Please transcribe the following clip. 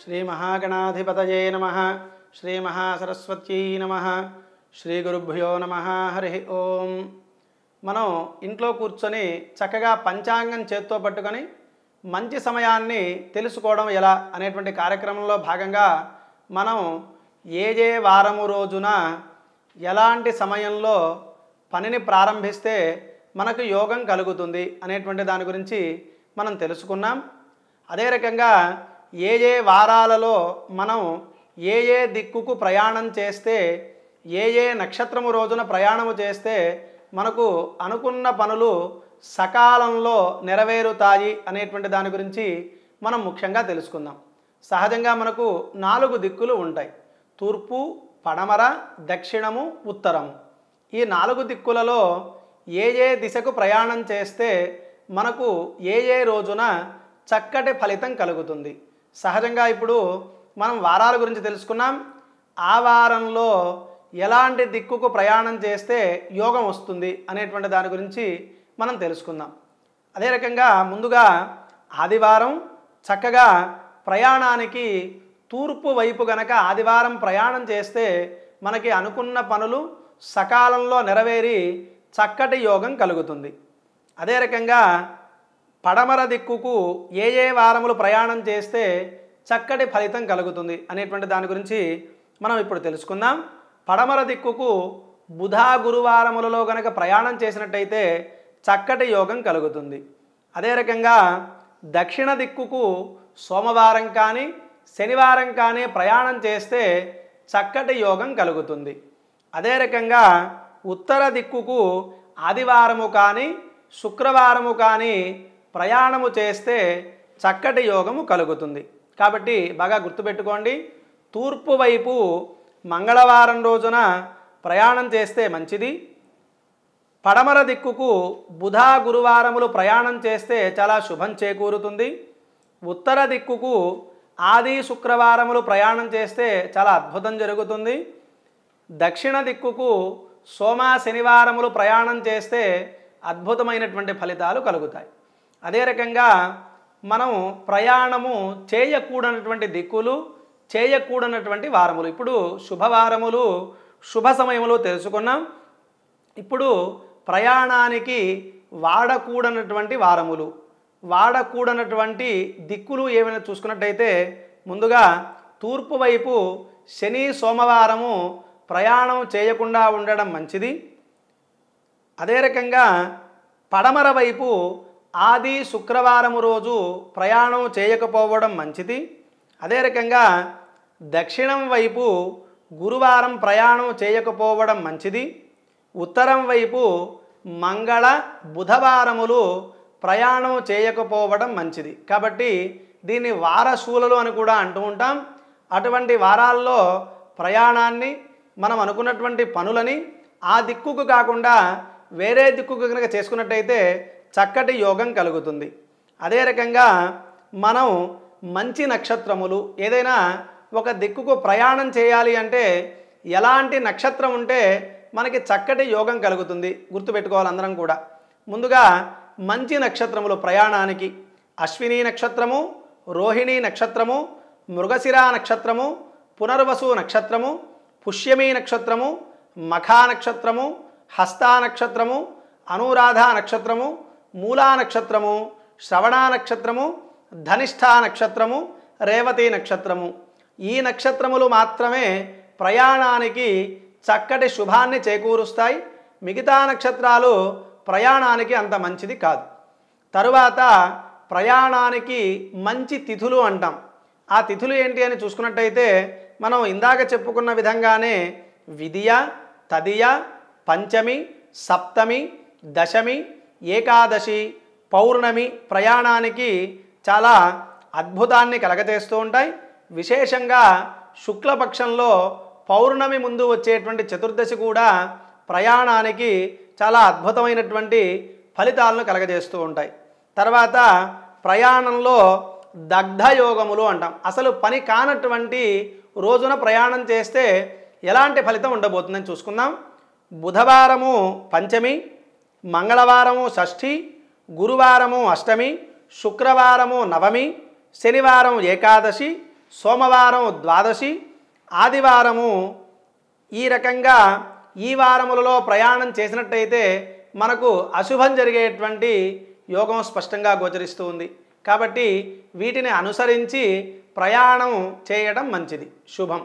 శ్రీ మహాగణాధిపతయే నమః శ్రీ మహాసరస్వత్యై నమః శ్రీ గురుభ్యో నమః హరి ఓం. మనం ఇంట్లో కూర్చొని చక్కగా పంచాంగం చేత్తో పట్టుకొని మంచి సమయాన్ని తెలుసుకోవడం ఎలా అనేటువంటి కార్యక్రమంలో భాగంగా మనం ఏ వారము రోజున ఎలాంటి సమయంలో పనిని ప్రారంభిస్తే మనకు యోగం కలుగుతుంది అనేటువంటి దాని గురించి మనం తెలుసుకున్నాం. అదే రకంగా ఏ వారాలలో మనం ఏ దిక్కుకు ప్రయాణం చేస్తే ఏ నక్షత్రము రోజున ప్రయాణము చేస్తే మనకు అనుకున్న పనులు సకాలంలో నెరవేరుతాయి అనేటువంటి దాని గురించి మనం ముఖ్యంగా తెలుసుకుందాం. సహజంగా మనకు 4 దిక్కులు ఉంటాయి: తూర్పు, పడమర, దక్షిణము, ఉత్తరము. ఈ 4 దిక్కులలో ఏ దిశకు ప్రయాణం చేస్తే మనకు ఏ రోజున చక్కటి ఫలితం కలుగుతుంది. సహజంగా ఇప్పుడు మనం వారాల గురించి తెలుసుకున్నాం. ఆ వారంలో ఎలాంటి దిక్కుకు ప్రయాణం చేస్తే యోగం వస్తుంది అనేటువంటి దాని గురించి మనం తెలుసుకుందాం. అదే రకంగా ముందుగా ఆదివారం చక్కగా ప్రయాణానికి తూర్పు వైపు గనక ఆదివారం ప్రయాణం చేస్తే మనకి అనుకున్న పనులు సకాలంలో నెరవేరి చక్కటి యోగం కలుగుతుంది. అదే రకంగా పడమర దిక్కుకు ఏ వారములు ప్రయాణం చేస్తే చక్కటి ఫలితం కలుగుతుంది అనేటువంటి దాని గురించి మనం ఇప్పుడు తెలుసుకుందాం. పడమర దిక్కుకు బుధ గురువారములలో గనక ప్రయాణం చేసినట్టయితే చక్కటి యోగం కలుగుతుంది. అదే రకంగా దక్షిణ దిక్కుకు సోమవారం కానీ శనివారం కానీ ప్రయాణం చేస్తే చక్కటి యోగం కలుగుతుంది. అదే రకంగా ఉత్తర దిక్కుకు ఆదివారము కానీ శుక్రవారము కానీ ప్రయాణము చేస్తే చక్కటి యోగము కలుగుతుంది. కాబట్టి బాగా గుర్తుపెట్టుకోండి, తూర్పు వైపు మంగళవారం రోజున ప్రయాణం చేస్తే మంచిది. పడమర దిక్కుకు బుధ గురువారములు ప్రయాణం చేస్తే చాలా శుభం చేకూరుతుంది. ఉత్తర దిక్కుకు ఆది శుక్రవారములు ప్రయాణం చేస్తే చాలా అద్భుతం జరుగుతుంది. దక్షిణ దిక్కుకు సోమ శనివారములు ప్రయాణం చేస్తే అద్భుతమైనటువంటి ఫలితాలు కలుగుతాయి. అదే రకంగా మనం ప్రయాణము చేయకూడనటువంటి దిక్కులు, చేయకూడనటువంటి వారములు, ఇప్పుడు శుభవారములు శుభ సమయములు తెలుసుకున్నాం. ఇప్పుడు ప్రయాణానికి వాడకూడనటువంటి వారములు, వాడకూడనటువంటి దిక్కులు ఏమైనా చూసుకున్నట్టయితే ముందుగా తూర్పు వైపు శని సోమవారము ప్రయాణం చేయకుండా ఉండడం మంచిది. అదే రకంగా పడమర వైపు ఆది శుక్రవారము రోజు ప్రయాణం చేయకపోవడం మంచిది. అదే రకంగా దక్షిణం వైపు గురువారం ప్రయాణం చేయకపోవడం మంచిది. ఉత్తరం వైపు మంగళ బుధవారములు ప్రయాణం చేయకపోవడం మంచిది. కాబట్టి దీన్ని వారశూలలు అని కూడా అంటూ ఉంటాం. అటువంటి వారాల్లో ప్రయాణాన్ని మనం అనుకున్నటువంటి పనులని ఆ దిక్కుకు కాకుండా వేరే దిక్కుకు కనుక చేసుకున్నట్టయితే చక్కటి యోగం కలుగుతుంది. అదే రకంగా మనం మంచి నక్షత్రములు, ఏదైనా ఒక దిక్కుకు ప్రయాణం చేయాలి అంటే ఎలాంటి నక్షత్రం ఉంటే మనకి చక్కటి యోగం కలుగుతుంది గుర్తుపెట్టుకోవాలి అందరం కూడా. ముందుగా మంచి నక్షత్రములు ప్రయాణానికి అశ్విని నక్షత్రము, రోహిణి నక్షత్రము, మృగశిర నక్షత్రము, పునర్వసు నక్షత్రము, పుష్యమి నక్షత్రము, మఖా నక్షత్రము, హస్తా నక్షత్రము, అనురాధ నక్షత్రము, మూలా నక్షత్రము, శ్రవణ నక్షత్రము, ధనిష్ఠా నక్షత్రము, రేవతి నక్షత్రము. ఈ నక్షత్రములు మాత్రమే ప్రయాణానికి చక్కటి శుభాన్ని చేకూరుస్తాయి. మిగతా నక్షత్రాలు ప్రయాణానికి అంత మంచిది కాదు. తరువాత ప్రయాణానికి మంచి తిథులు అంటాం. ఆ తిథులు ఏంటి అని చూసుకున్నట్టయితే మనం ఇందాక చెప్పుకున్న విధంగానే విదియ, తదియ, పంచమి, సప్తమి, దశమి, ఏకాదశి, పౌర్ణమి ప్రయాణానికి చాలా అద్భుతాన్ని కలగజేస్తూ ఉంటాయి. విశేషంగా శుక్లపక్షంలో పౌర్ణమి ముందు వచ్చేటువంటి చతుర్దశి కూడా ప్రయాణానికి చాలా అద్భుతమైనటువంటి ఫలితాలను కలగజేస్తూ ఉంటాయి. తర్వాత ప్రయాణంలో దగ్ధయోగములు అంటాం. అసలు పని కానటువంటి రోజున ప్రయాణం చేస్తే ఎలాంటి ఫలితం ఉండబోతుందని చూసుకుందాం. బుధవారము పంచమి, మంగళవారము షష్ఠి, గురువారము అష్టమి, శుక్రవారము నవమి, శనివారం ఏకాదశి, సోమవారం ద్వాదశి, ఆదివారము ఈ రకంగా ఈ వారములలో ప్రయాణం చేసినట్టయితే మనకు అశుభం జరిగేటువంటి యోగం స్పష్టంగా గోచరిస్తూ ఉంది. కాబట్టి వీటిని అనుసరించి ప్రయాణం చేయడం మంచిది, శుభం.